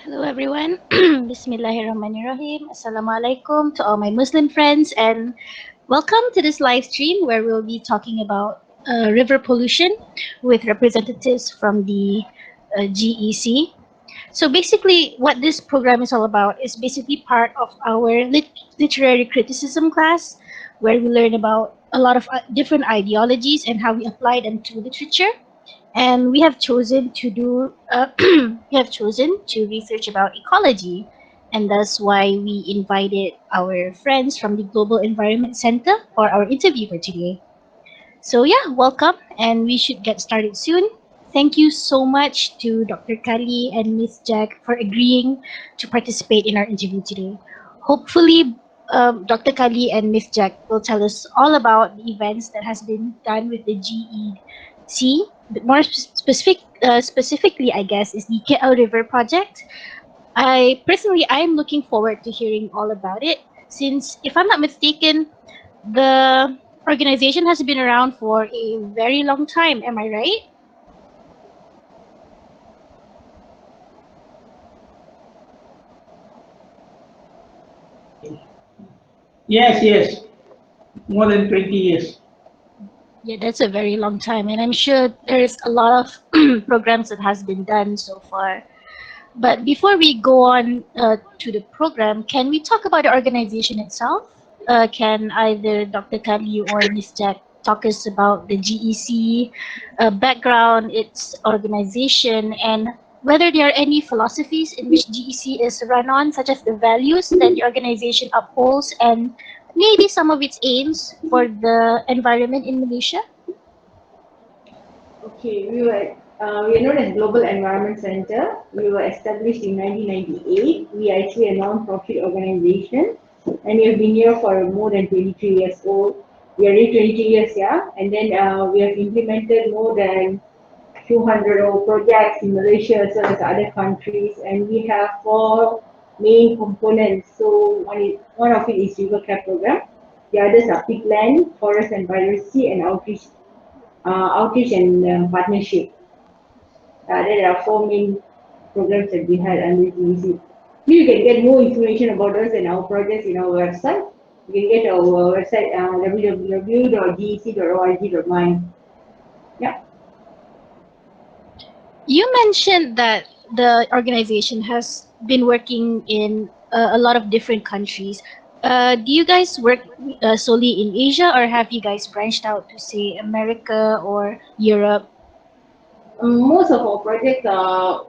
Hello everyone. Bismillahirrahmanirrahim. Assalamualaikum to all my Muslim friends and welcome to this live stream where we'll be talking about river pollution with representatives from the GEC. So basically what this program is all about is basically part of our literary criticism class where we learn about a lot of different ideologies and how we apply them to literature, and we have chosen to do we have chosen to research about ecology, and that's why we invited our friends from the Global Environment Center for our interview for today. So yeah, welcome, and we should get started soon. Thank you so much to Dr. Kali and Miss Jack for agreeing to participate in our interview today. Hopefully, Dr. Kali and Miss Jack will tell us all about the events that has been done with the GEC. But more specifically, I guess, is the KL River project. I am looking forward to hearing all about it. Since, if I'm not mistaken, the organization has been around for a very long time. Am I right? Yes, yes, more than 20 years. Yeah, that's a very long time, and I'm sure there's a lot of programs that has been done so far. But before we go on to the program, can we talk about the organization itself? Can either Dr. Kali or Ms. Jack talk us about the GEC background, its organization, and whether there are any philosophies in which GEC is run on, such as the values that the organization upholds, and maybe some of its aims for the environment in Malaysia? Okay, we are known as Global Environment Center. We were established in 1998. We are actually a non-profit organization, and we have been here for more than 23 years old. We are already 23 years, yeah, and then we have implemented more than 200 old projects in Malaysia as well as other countries, and we have four main components. So one of it is river care program. The others are peatland, forest and biodiversity, and outreach and partnership. There are four main programs that we had under GEC. You can get more information about us and our projects in our website. You can get our website www.gec.org.my. Yeah. You mentioned that the organization has been working in a lot of different countries. Do you guys work solely in Asia, or have you guys branched out to, say, America or Europe? Most of our projects are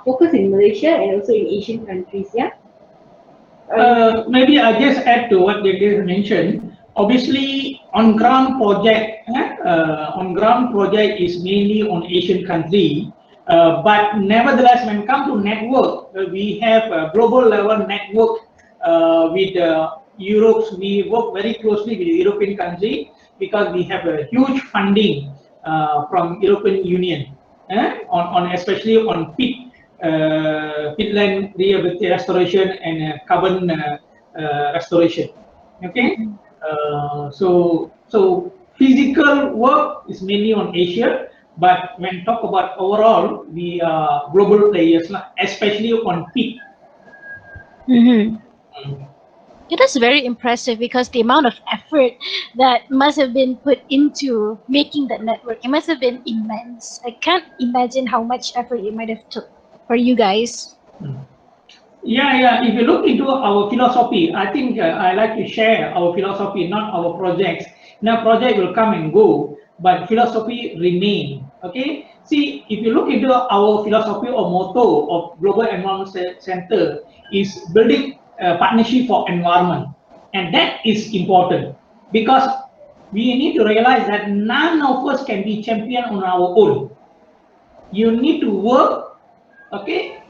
focused in Malaysia and also in Asian countries. Yeah. Maybe I just add to what they just mentioned. Obviously, on ground project is mainly on Asian country. But nevertheless, when it comes to network, we have a global level network with Europe. We work very closely with the European country because we have a huge funding from European Union on especially on peatland restoration and carbon restoration. Okay, Mhm. so physical work is mainly on Asia, but when talk about overall, we are global players, especially on peat. Mm-hmm. It is very impressive because the amount of effort that must have been put into making that network, it must have been immense. I can't imagine how much effort it might have took for you guys. Mm. Yeah, yeah. If you look into our philosophy, I think I like to share our philosophy, not our projects. Now, project will come and go, but philosophy remain. Okay. See, if you look into our philosophy or motto of Global Environment Center is building a partnership for environment, and that is important because we need to realize that none of us can be champion on our own. You need to work, okay,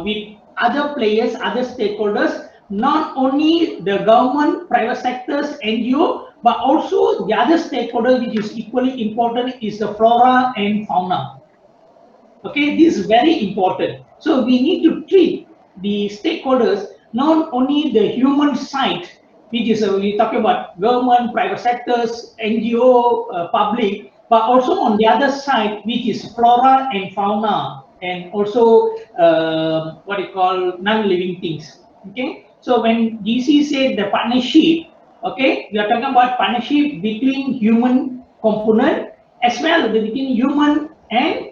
with other players, other stakeholders, not only the government, private sectors, NGO, but also the other stakeholder, which is equally important, is the flora and fauna. Okay, this is very important. So we need to treat the stakeholders not only the human side, which is we talk about government, private sectors, NGO, public, but also on the other side, which is flora and fauna. and also what you call non-living things. Okay, so when GC said the partnership, okay, we are talking about partnership between human component as well as between human and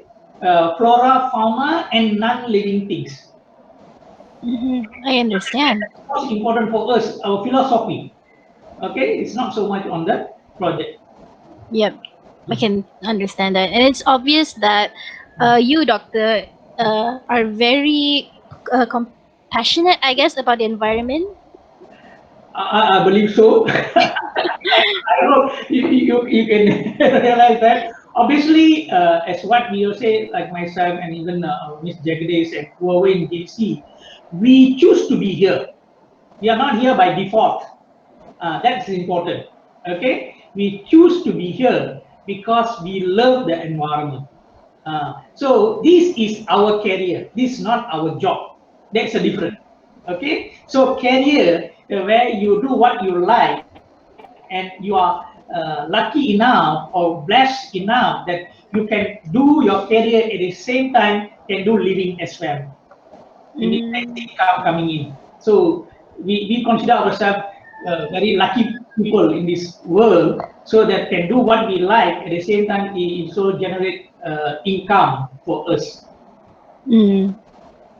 flora, fauna, and non-living things. I understand. What's important for us, our philosophy. Okay, it's not so much on the project. Yep, I can understand that, and it's obvious that you, doctor, are very compassionate, I guess, about the environment. I believe so. I hope you can realize that. Obviously, as what we say, like myself and even Miss Jagdish and whoever in GC, we choose to be here. We are not here by default. That's important. Okay, we choose to be here because we love the environment. So this is our career. This is not our job. That's a difference. Okay, so career where you do what you like and you are lucky enough or blessed enough that you can do your career at the same time can do living as well. You need next Mm. income coming in. So we consider ourselves very lucky people in this world, so that can do what we like at the same time it also generate income for us. Mm.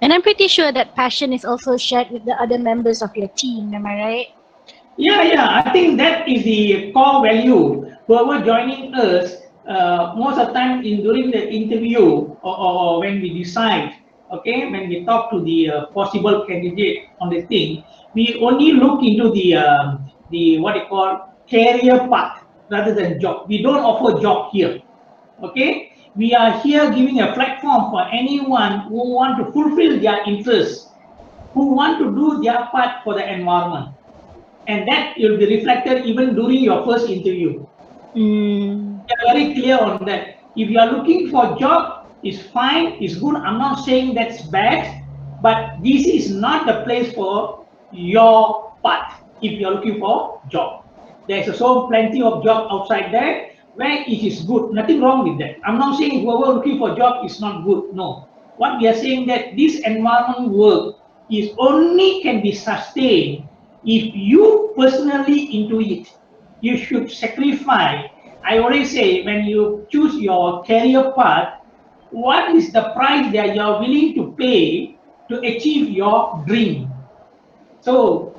And I'm pretty sure that passion is also shared with the other members of your team. Am I right? Yeah, yeah. I think that is the core value. Whoever joining us, most of the time in during the interview or when we decide, okay, when we talk to the possible candidate on the thing, we only look into the what you call career path rather than job. We don't offer job here. Okay, we are here giving a platform for anyone who want to fulfill their interests, who want to do their part for the environment, and that will be reflected even during your first interview. Mm. We are very clear on that. If you are looking for a job, it's fine, it's good. I'm not saying that's bad, but this is not the place for your part. If you are looking for job, there's so plenty of job outside there where it is good. Nothing wrong with that. I'm not saying whoever looking for job is not good. No. What we are saying that this environment work is only can be sustained if you personally into it. You should sacrifice. I always say when you choose your career path, what is the price that you are willing to pay to achieve your dream? So,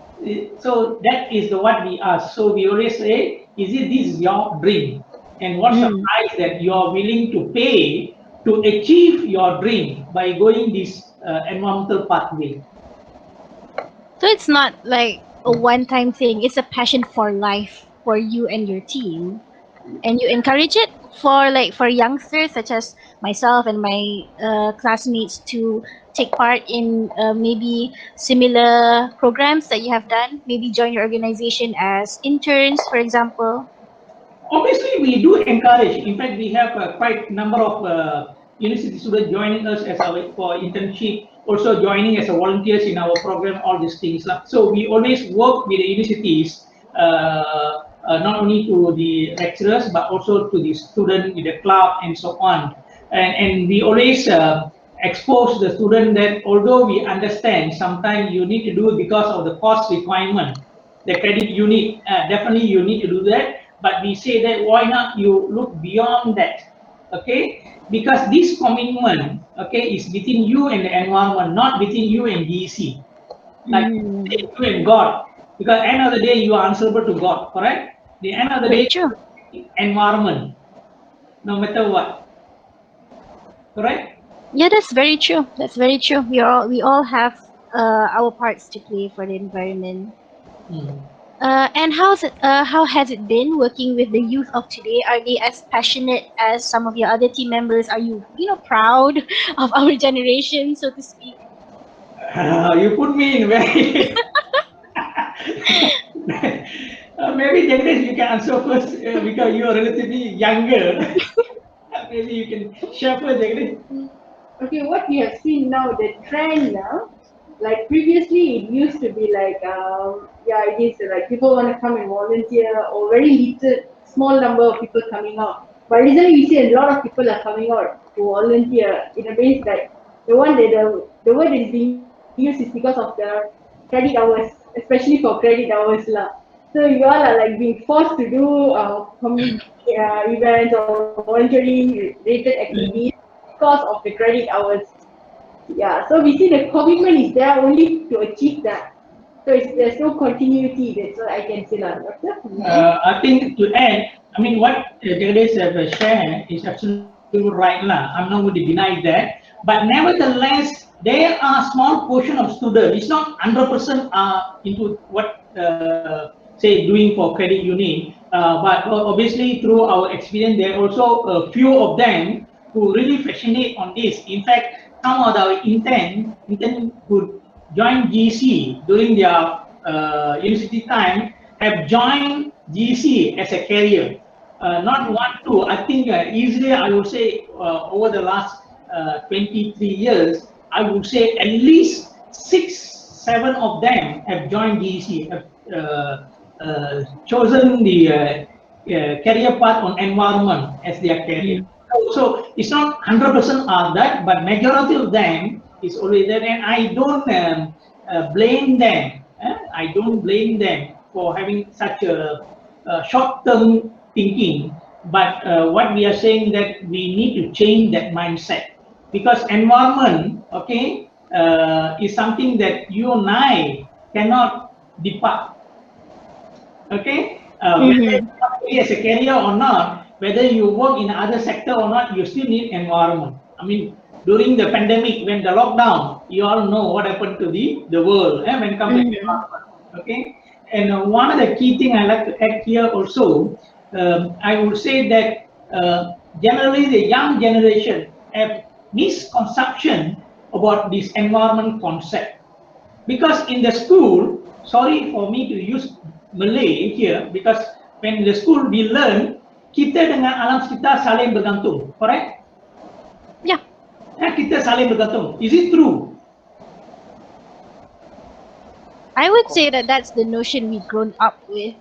so that is the what we ask. So we always say, is it this is your dream, and what's the Mm. price that you are willing to pay to achieve your dream by going this environmental pathway? So it's not like a one-time thing. It's a passion for life for you and your team, and you encourage it for for youngsters such as myself and my classmates to take part in maybe similar programs that you have done. Maybe join your organization as interns, for example. Obviously, we do encourage. In fact, we have quite number of university students joining us as our for internship, also joining as a volunteers in our program. All these things. So we always work with the universities, not only to the lecturers but also to the student in the club and so on. And we always expose the student that although we understand sometimes you need to do it because of the cost requirement, the credit you need, definitely you need to do that, but we say that why not you look beyond that, okay, because this commitment, okay, is between you and the environment, not between you and DC, like Mm, you and God, because end of the day you are answerable to God, correct? The end of the very day, true. environment, no matter what, correct? Yeah, that's very true. That's very true. We all have our parts to play for the environment. Hmm. And how has it been working with the youth of today? Are they as passionate as some of your other team members? Are you proud of our generation, so to speak? You put me in very maybe Jagdish, you can answer first because you are relatively younger. Maybe you can share first, Jagdish. Okay, what we have seen now, the trend now, like previously it used to be like, yeah, it is like people want to come and volunteer or very little, small number of people coming out. But recently we see a lot of people are coming out to volunteer in a base like the word that is being used is because of the credit hours, especially for credit hours lah. So you all are like being forced to do community events or voluntary related activities because of the credit hours. Yeah, so we see the commitment is there only to achieve that. So there's no continuity. That's what I can say, lah, Doctor. I think to add, I mean, what Jagadish have shared is absolutely right, lah. I'm not going to deny that. But nevertheless, there are small portion of students. It's not 100% into what say doing for credit union. But obviously, through our experience, there are also a few of them who really fascinate on this. In fact, some of our intern who join GC during their university time have joined GC as a career. Not one, two. I think easily I would say over the last 23 years, I would say at least 6, 7 of them have joined GC, have chosen the career path on environment as their career. So it's not 100% are that, but majority of them is always there, and I don't blame them. I don't blame them for having such a short-term thinking. But what we are saying that we need to change that mindset, because environment, okay, is something that you and I cannot depart. Okay, whether as a career or not, whether you work in other sector or not, you still need environment. I mean, during the pandemic, when the lockdown, you all know what happened to the world when it comes to environment. Okay, and one of the key thing I like to add here also, I would say that generally the young generation have misconception about this environment concept, because in the school, sorry for me to use Malay here, because when the school we learn kita dengan alam sekitar saling bergantung, correct? Yeah. Kita saling bergantung. Is it true? I would say that that's the notion we've grown up with.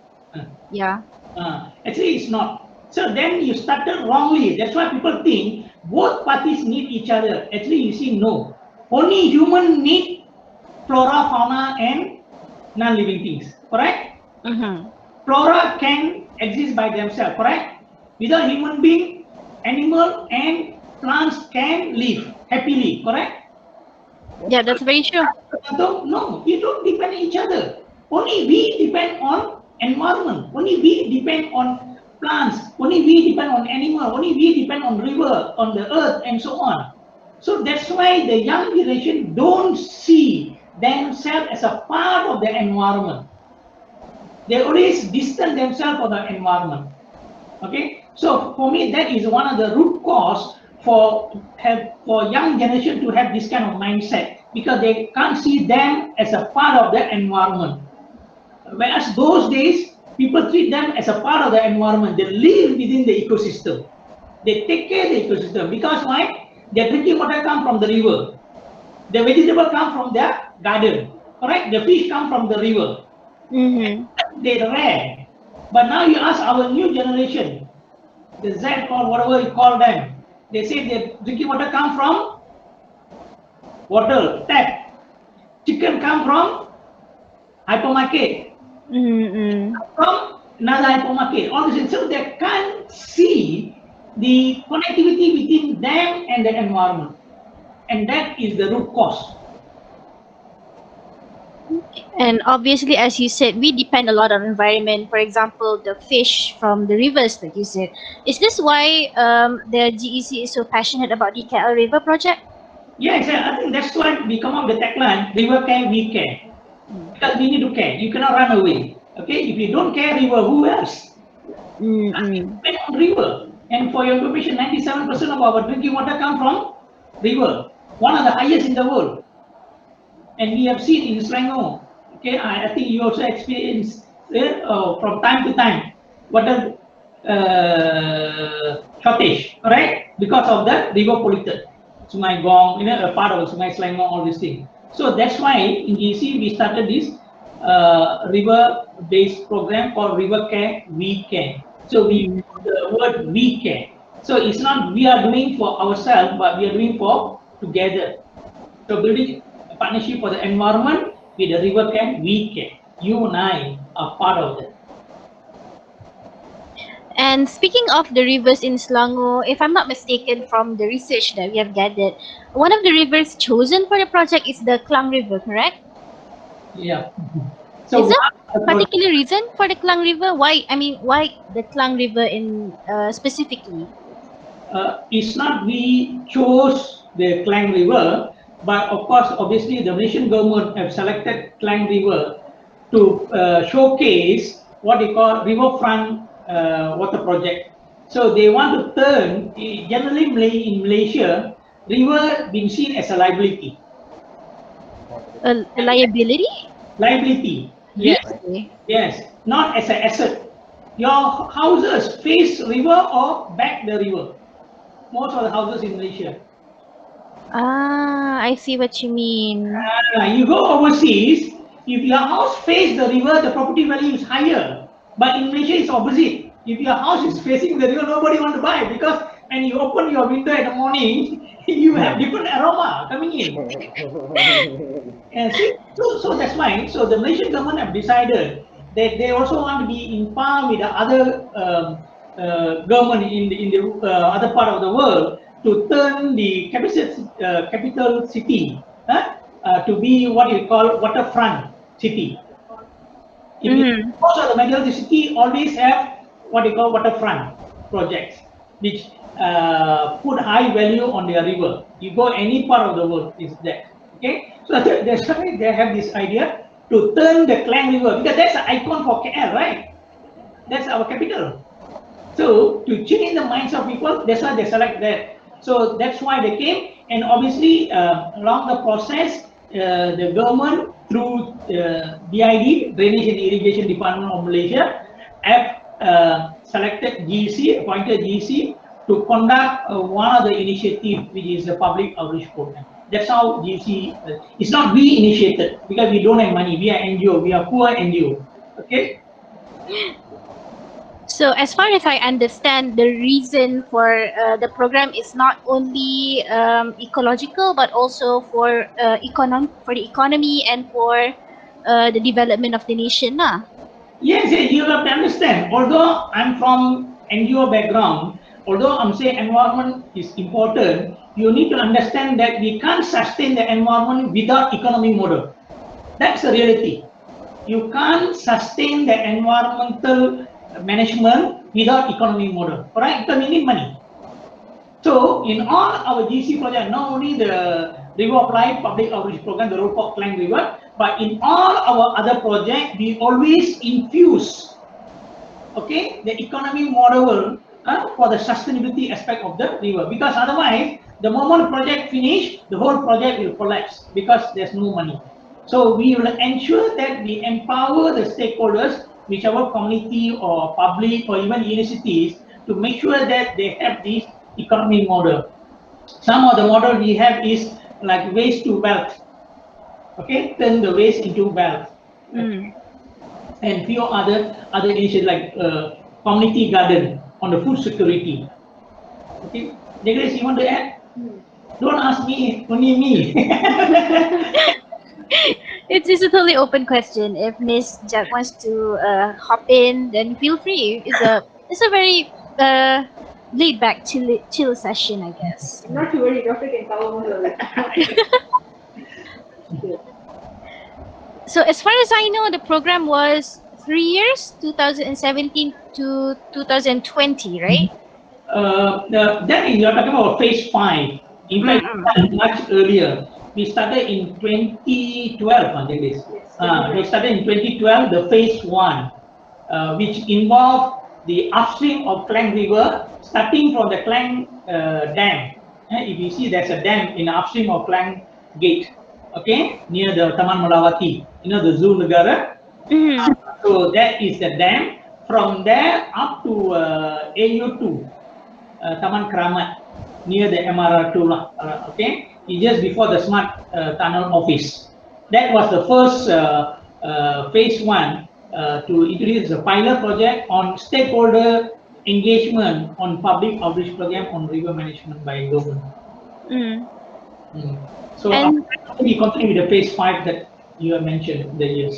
Yeah. Actually, it's not. So then you started wrongly. That's why people think both parties need each other. Actually, you see, no. Only human need flora, fauna, and non-living things. Correct? Flora can exist by themselves. Correct? Without human being, animal and plants can live happily. Correct? Yeah, that's very true. No, you don't depend on each other. Only we depend on environment. Only we depend on plants. Only we depend on animal. Only we depend on river, on the earth, and so on. So that's why the young generation don't see themselves as a part of the environment. They always distance themselves from the environment. Okay, so for me, that is one of the root cause for young generation to have this kind of mindset, because they can't see them as a part of the environment. Whereas those days, people treat them as a part of the environment. They live within the ecosystem. They take care of the ecosystem, because why? Their drinking water comes from the river. The vegetable come from their garden. Correct? The fish come from the river. They're rare. But now you ask our new generation, the Z or whatever you call them, they say their drinking water come from water, tap. Chicken come from hypermarket. From another hypermarket. All this, so they can't see the connectivity between them and the environment. And that is the root cause. And obviously, as you said, we depend a lot on environment. For example, the fish from the rivers, like you said. Is this why the GEC is so passionate about the KL River project? Yes, I think that's why we come up with the tagline, river care, we care. Because we need to care. You cannot run away. Okay, if you don't care river, who else? Depend on river. And for your information, 97% of our drinking water comes from river, one of the highest in the world. And we have seen in Selangor, okay, I think you also experience from time to time water shortage, correct? Because of the river polluted. Sungai Gong, a part of Sungai Selangor, all these things. So that's why in GC we started this river-based program called River Care, We Care. So we use the word we care. So it's not we are doing for ourselves, but we are doing for together. So building a partnership for the environment with the river care, we care. You and I are part of that. And speaking of the rivers in Selangor, if I'm not mistaken from the research that we have gathered, one of the rivers chosen for the project is the Klang River, correct? Yeah. Is So there a one particular reason for the Klang River? Why the Klang River in specifically? it's not we chose the Klang River, but of course, obviously, the Malaysian government have selected Klang River to showcase what they call riverfront water project. So they want to turn, generally in Malaysia, river being seen as a liability. A liability? Liability, yes, Really? yes, not as an asset. Your houses face river or back the river. Most of the houses in Malaysia. Ah, I see what you mean. You go overseas, if your house face the river, the property value is higher. But in Malaysia, it's opposite. If your house is facing the river, nobody want to buy because when you open your window in the morning, you have different aroma coming in. And see, so that's why. So the Malaysian government have decided that they also want to be in par with the other government in the other part of the world to turn the capital city to be what you call waterfront city. If you, Mm-hmm. most of the majority city always have what you call waterfront projects, which put high value on their river. You go any part of the world is that. Okay, so that's why they have this idea to turn the Klang River because that's an icon for KL, right? That's our capital. So to change the minds of people, that's why they select that. So that's why they came, and obviously along the process, the government through DID, Drainage and Irrigation Department of Malaysia, have selected GC, appointed GC to conduct one of the initiative, which is the public outreach program. That's how GC. It's not we initiated because we don't have money. We are NGO. We are poor NGO. Okay. So, as far as I understand, the reason for the program is not only ecological, but also for for the economy and for the development of the nation, lah. Yes, yes, you have to understand. Although I'm from NGO background, although I'm saying environment is important, you need to understand that we can't sustain the environment without economic model. That's the reality. You can't sustain the environmental management without economic model. Correct? Because we need money. So in all our GC project, not only the River of Life public outreach program, the Ropok Klang River, but in all our other projects, we always infuse, okay, the economic model for the sustainability aspect of the river. Because otherwise, the moment project finish, the whole project will collapse because there's no money. So we will ensure that we empower the stakeholders, whichever community or public or even universities, to make sure that they have this economic model. Some of the model we have is like waste to wealth. Okay, turn the waste into wealth. Mm. And few other initiatives like community garden on the food security. Okay, Nicholas, you want to add? Don't ask me, only me. It's a totally open question. If Miss Jack wants to hop in, then feel free. It's a very laid back chill session, I guess. Not to worry, doctor can cover most of it. So as far as I know, the program was 3 years, 2017 to 2020, right? Then you're talking about phase 5. In fact, Mm-mm. much earlier. We started in 2012, I think this. Yes, We started in 2012, the phase 1, which involved the upstream of Klang River, starting from the Klang Dam. If you see, there's a dam in the upstream of Klang Gate, okay, near the Taman Melawati, the Zoo Negara. Mm-hmm. So that is the dam. From there up to AU2, Taman Keramat, near the MRR2, okay, it's just before the Smart Tunnel Office. That was the first phase 1 to introduce a pilot project on stakeholder engagement on public outreach program on river management by government. Mm. Mm. So And we continue with the phase 5 that you have mentioned, the years.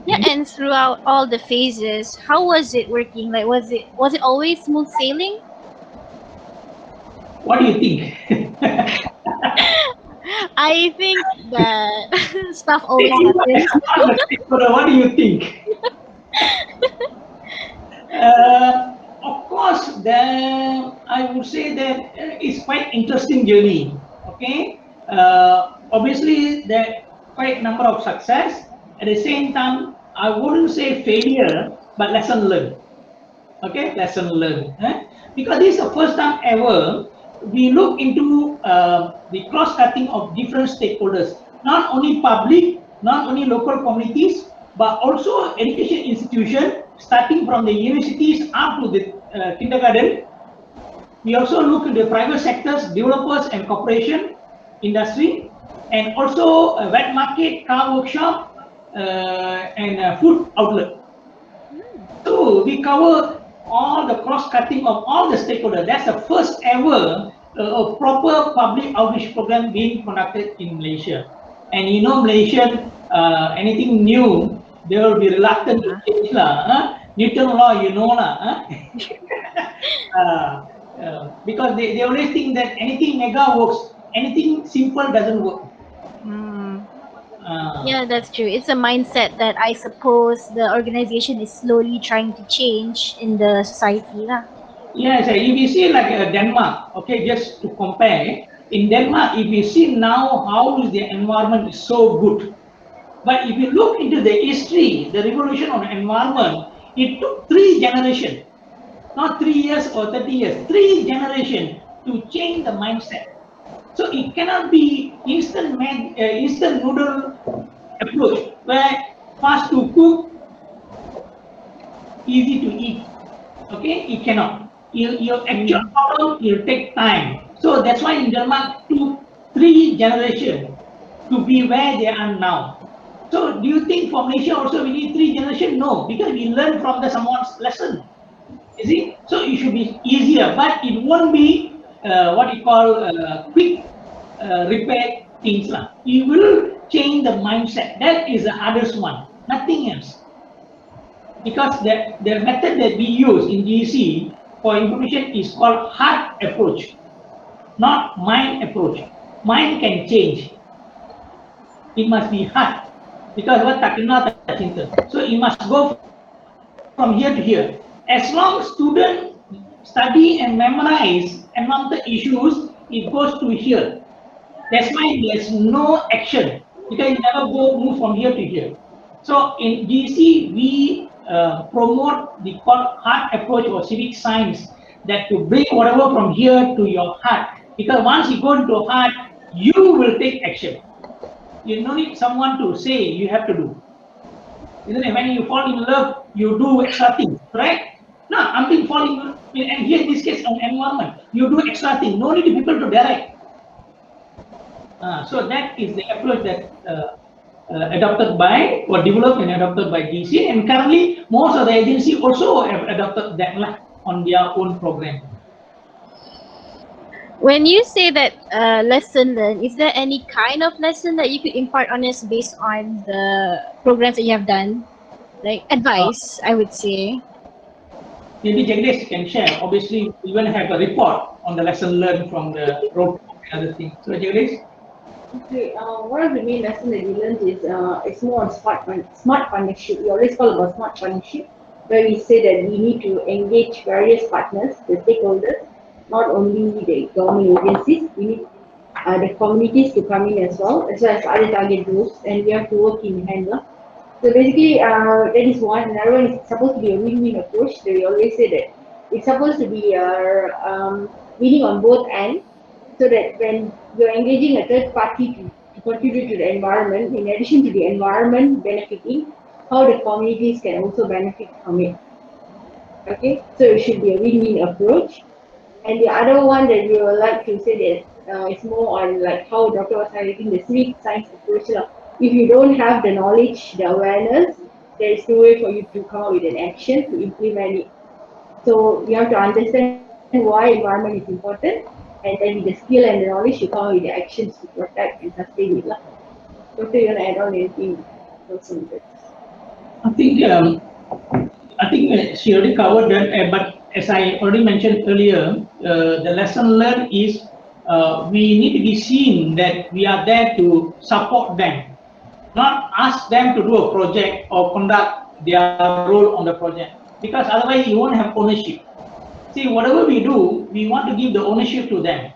yeah, and throughout all the phases, how was it working? Like, was it always smooth sailing? What do you think? I think that stuff always You happens. are the stakeholder. What do you think? Of course, I would say that it's quite interesting journey. Okay, obviously there quite number of success. At the same time, I wouldn't say failure, but lesson learned. Okay, lesson learned. Because this is the first time ever we look into the cross cutting of different stakeholders, not only public, not only local communities, but also education institution, starting from the universities up to the kindergarten. We also look at the private sectors, developers and corporation, industry, and also a wet market, car workshop, and food outlet. So we cover all the cross-cutting of all the stakeholders. That's the first ever a proper public outreach program being conducted in Malaysia. And you know, Malaysian, anything new, they will be reluctant to change lah. Newton law, you know lah. Uh, because they always think that anything mega works, anything simple doesn't work. Hmm. Uh, Yeah, that's true. It's a mindset that I suppose the organization is slowly trying to change in the society. Lah. Yes, if you see like Denmark, okay, just to compare, in Denmark, if you see now how is the environment is so good. But if you look into the history, the revolution on the environment, it took 3 generations, not 3 years or 30 years, 3 generations to change the mindset. So it cannot be instant noodle approach where fast to cook, easy to eat. Okay, it cannot. Your actual problem will take time. So that's why in Denmark took 3 generations to be where they are now. So do you think for Malaysia also we need 3 generations? No, because we learn from the someone's lesson. You see, so it should be easier, but it won't be what you call quick repair things lah. You will change the mindset. That is the hardest one. Nothing else. Because the method that we use in GEC for information is called heart approach, not mind approach. Mind can change. It must be heart. Because what tak kenal tak cinta. So it must go from here to here. As long student study and memorize environmental issues, it goes to here. That's why there's no action because you never go move from here to here. So in GC, we promote the heart approach or civic science that to bring whatever from here to your heart. Because once you go into heart, you will take action. You don't need someone to say you have to do. Isn't it? When you fall in love, you do extra things, right? No, I'm being falling in, and here in this case on environment, you do extra things. No need people to direct. So that is the approach that adopted by or developed and adopted by GC, and currently most of the agency also have adopted that on their own program. When you say that lesson learned, is there any kind of lesson that you could impart on us based on the programs that you have done? Like Uh, advice, I would say. Maybe Jagdish can share. Obviously, we will have a report on the lesson learned from the road and other things. So Jagdish. Okay, one of the main lessons that we learned is it's more on smart partnership. We always call about smart partnership, where we say that we need to engage various partners, the stakeholders, not only the government agencies. We need the communities to come in as well as other target groups, and we have to work in hand. So basically, that is one. Another one is supposed to be a win-win approach. So we always say that it's supposed to be winning on both ends, so that when you're engaging a third party to contribute to the environment, in addition to the environment benefiting, how the communities can also benefit from it. Okay, so it should be a win-win approach. And the other one that we would like to say that is more on like how Dr. was highlighting the civic science approach. If you don't have the knowledge, the awareness, there is no way for you to come up with an action to implement it. So you have to understand why environment is important, and then with the skill and the knowledge, you come up with the actions to protect and sustain it. Lah. Doctor, you want to add on anything? Also, I think she already covered that, but as I already mentioned earlier, the lesson learned is we need to be seen that we are there to support them, not ask them to do a project or conduct their role on the project, because otherwise you won't have ownership. See, whatever we do, we want to give the ownership to them.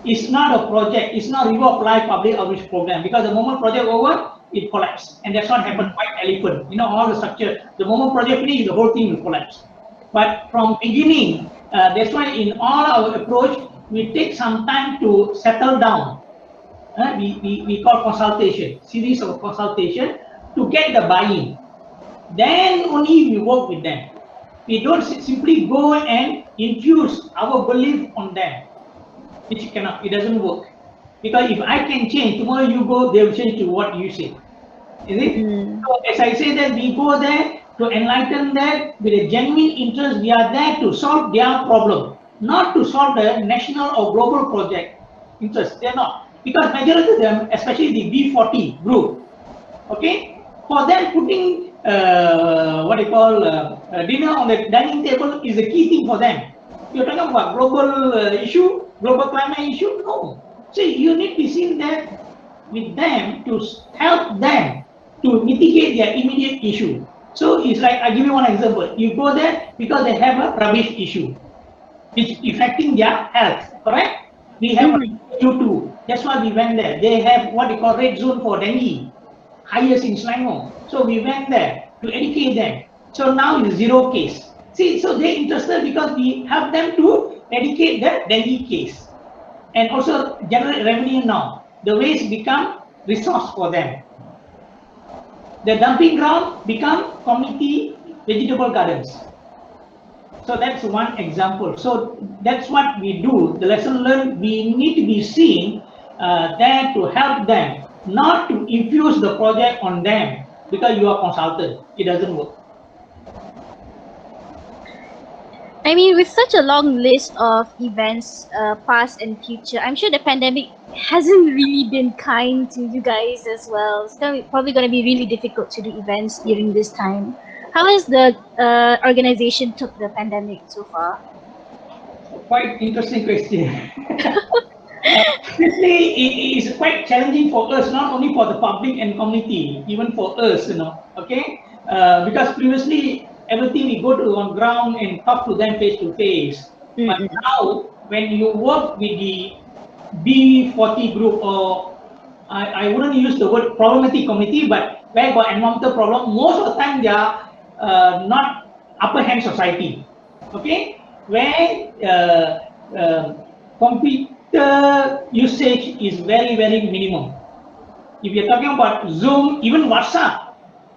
It's not a project, it's not River of Life public outreach program, because the moment project over, it collapsed. And that's what happened White Elephant. You know, all the structure, the moment project finish, the whole thing will collapse. But from beginning, that's why in all our approach, we take some time to settle down. We call consultation, series of consultation to get the buy-in. Then only we work with them. We don't simply go and infuse our belief on them, which cannot, it doesn't work. Because if I can change, tomorrow you go, they will change to what you say. Is it? So as I say that we go there to enlighten them with a genuine interest, we are there to solve their problem, not to solve the national or global project interest. They're not. Because majority of them, especially the B40 group, okay, for them putting what they call dinner on the dining table is the key thing for them. You're talking about global issue, global climate issue? No. See, you need to be seen there with them to help them to mitigate their immediate issue. So it's like, I give you one example. You go there because they have a rubbish issue, which affecting their health, correct? We have issue too. That's why we went there. They have what they call red zone for dengue, highest in Selangor. So we went there to educate them. So now it's 0 case. See, so they're interested because we help them to educate the dengue case and also generate revenue now. The waste become resource for them. The dumping ground become community vegetable gardens. So that's one example. So that's what we do. The lesson learned, we need to be seen there to help them, not to infuse the project on them because you are consultant. It doesn't work. I mean, with such a long list of events, past and future, I'm sure the pandemic hasn't really been kind to you guys as well. It's probably going to be really difficult to do events during this time. How has the organization took the pandemic so far? Quite interesting question. Obviously, it is quite challenging for us, not only for the public and community, even for us, okay? Because previously, everything we go to on ground and talk to them face to face. But now, when you work with the B40 group, or I wouldn't use the word problematic community, but where got environmental problem, most of the time they are not upper hand society, okay? Where computer usage is very, very minimum. If you're talking about Zoom, even WhatsApp,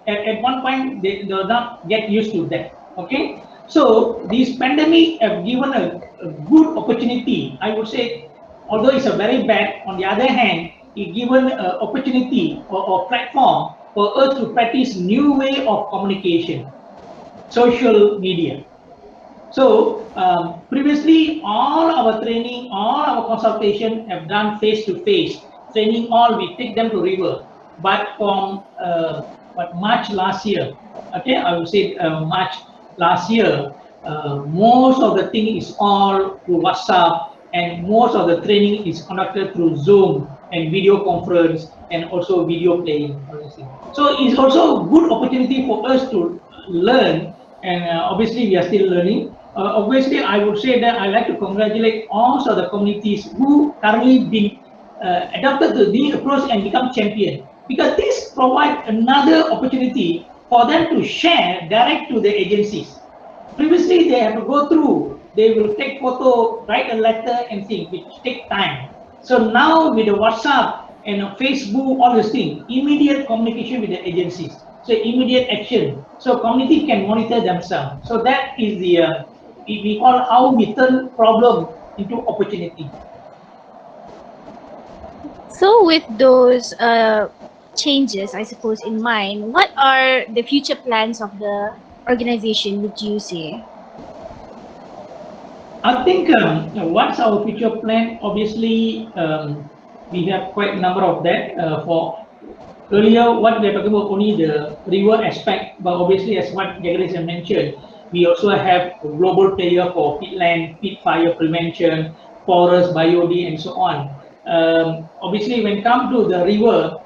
at one point they do not get used to that. Okay, so this pandemic have given a good opportunity. I would say, although it's a very bad, on the other hand, it given an opportunity or platform for us to practice new way of communication, social media. So previously, all our training, all our consultation have done face to face training. All we take them to river, but from March last year, okay, I would say March last year, most of the thing is all through WhatsApp, and most of the training is conducted through Zoom and video conference and also video playing. So it's also a good opportunity for us to learn, and obviously we are still learning. Obviously, I would say that I like to congratulate also the communities who currently been adapted to the approach and become champion, because this provides another opportunity for them to share direct to the agencies. Previously, they have to go through, they will take photo, write a letter and things, which take time. So now with the WhatsApp and Facebook, all these things, immediate communication with the agencies. So immediate action. So community can monitor themselves. So that is the, we call how we turn problem into opportunity. So, with those changes, I suppose, in mind, what are the future plans of the organization, would you say? I think what's our future plan? Obviously, we have quite a number of that. For earlier, what we are talking about only the river aspect, but obviously, as what Jagadish has mentioned, we also have a global player for peatland, peat fire prevention, forest, biod, and so on. Obviously, when come to the river,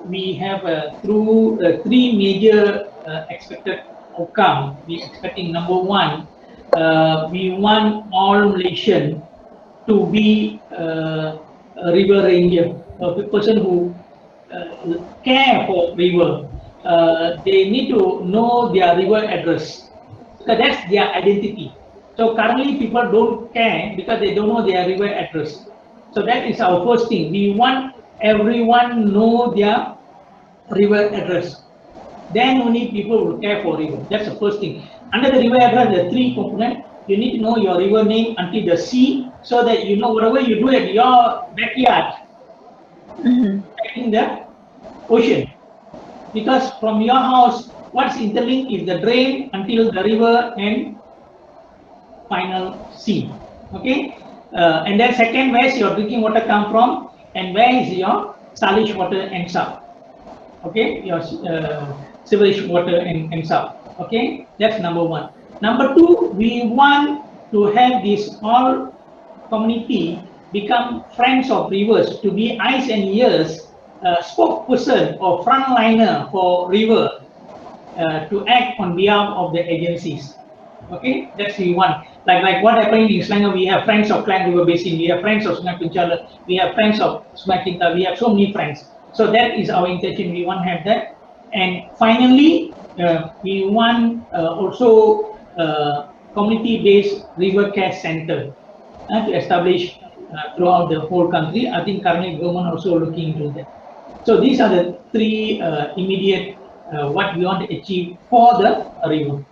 we have through three major expected outcome. We expecting number one, we want all Malaysian to be a river ranger, a person who care for river. They need to know their river address because that's their identity. So currently people don't care because they don't know their river address. So that is our first thing. We want everyone know their river address. Then only people will care for river. That's the first thing. Under the river address, there are three components. You need to know your river name until the sea, so that you know whatever you do at your backyard, in the ocean. Because from your house, what's interlinked is the drain until the river and final sea. Okay, and then second, where's your drinking water come from, and where is your salish water ends up. Okay, your sewage water ends up. Okay, that's number one. Number two, we want to have this all community become friends of rivers, to be eyes and ears, spokesperson or frontliner for river, to act on behalf of the agencies. Okay, that's the one. Like what happened in Selangor, we have friends of Klang River Basin, we have friends of Sungai Penchala, we have friends of Sungai Tinta, we have so many friends. So that is our intention. We want to have that. And finally, we want also community-based river care center to establish throughout the whole country. I think currently government also looking into that. So these are the three immediate what we want to achieve for the river.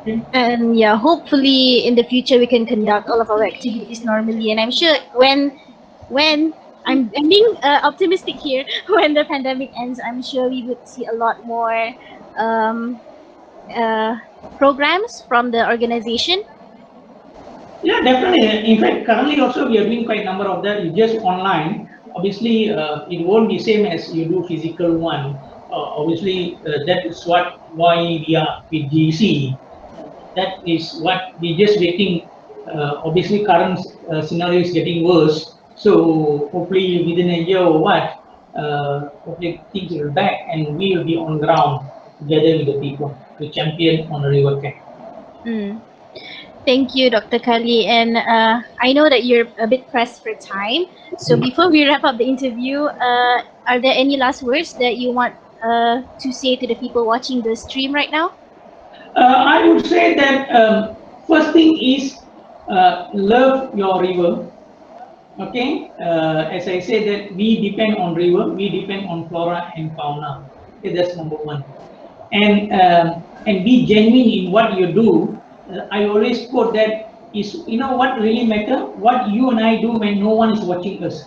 Okay. And yeah, hopefully in the future we can conduct all of our activities normally. And I'm sure when I'm being optimistic here, when the pandemic ends, I'm sure we would see a lot more um, uh, programs from the organization. Yeah, definitely. In fact, currently also we are doing quite a number of that. It's just online. Obviously, it won't be same as you do physical one. Obviously, that is why we are with GC. That is what we just waiting. Obviously, current scenario is getting worse. So hopefully within a year or what, hopefully things will back and we will be on ground together with the people to champion on the river camp. Mm. Thank you, Dr. Kali. And I know that you're a bit pressed for time. So before we wrap up the interview, are there any last words that you want to say to the people watching the stream right now? I would say that first thing is love your river. Okay, as I said that we depend on river, we depend on flora and fauna. Okay, that's number one. And be genuine in what you do. I always quote that is, you know what really matter? What you and I do when no one is watching us,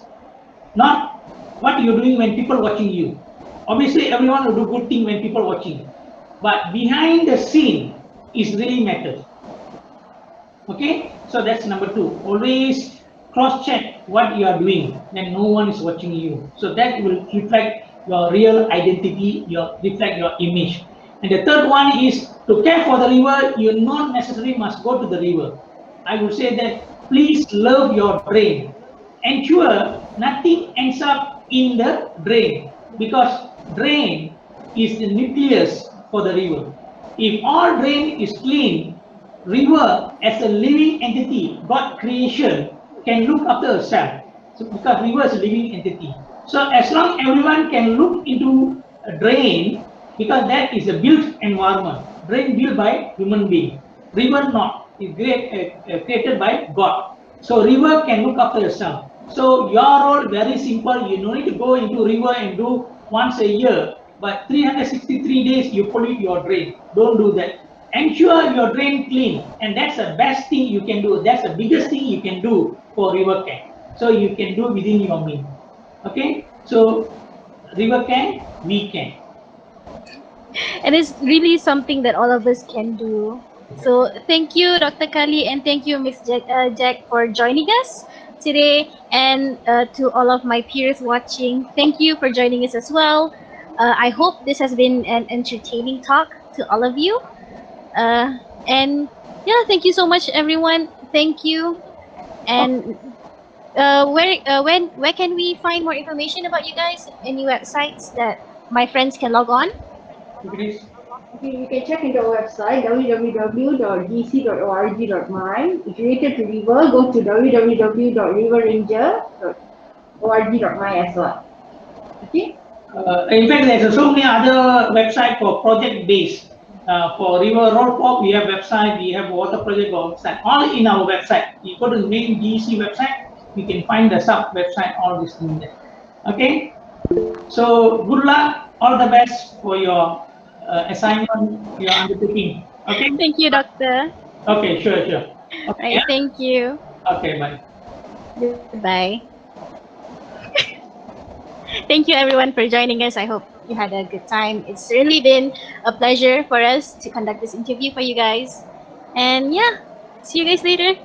not what you're doing when people watching you. Obviously, everyone will do good thing when people watching, but behind the scene is really matters. Okay, so that's number two. Always cross check what you are doing when no one is watching you. So that will reflect your real identity, your reflect your image. And the third one is to care for the river. You not necessarily must go to the river. I would say that please love your drain. Ensure nothing ends up in the drain, because drain is the nucleus for the river. If all drain is clean, river as a living entity, God creation, can look after herself. So because river is a living entity. So as long everyone can look into a drain, because that is a built environment. Drain built by human being. River not. It's created by God. So river can look after herself. So your role very simple. You don't need to go into river and do once a year, but 363 days you pollute your drain. Don't do that. Ensure your drain clean, and that's the best thing you can do. That's the biggest thing you can do for river care. So you can do within your means. Okay. So river can, we can. And it's really something that all of us can do. So thank you, Dr. Kali, and thank you, Miss Jack, for joining us today. And to all of my peers watching, thank you for joining us as well. I hope this has been an entertaining talk to all of you. Uh, and yeah, thank you so much, everyone. Thank you. And where can we find more information about you guys? Any websites that my friends can log on? Please. Okay, you can check into our website www.gc.org.my. If you're related to river, go to www.riverranger.org.my as well. Okay? In fact, there's so many other website for project based. For river road pop, we have website, we have water project website, all in our website. You go to the main GEC website, you can find the sub website, all this in there. Okay, so good luck, all the best for your assignment, your undertaking. Okay, Thank you, Doctor. okay, sure. Okay, Right, yeah? thank you. Okay, bye. Goodbye. Thank you, everyone, for joining us. I hope you had a good time. It's really been a pleasure for us to conduct this interview for you guys. And yeah, see you guys later.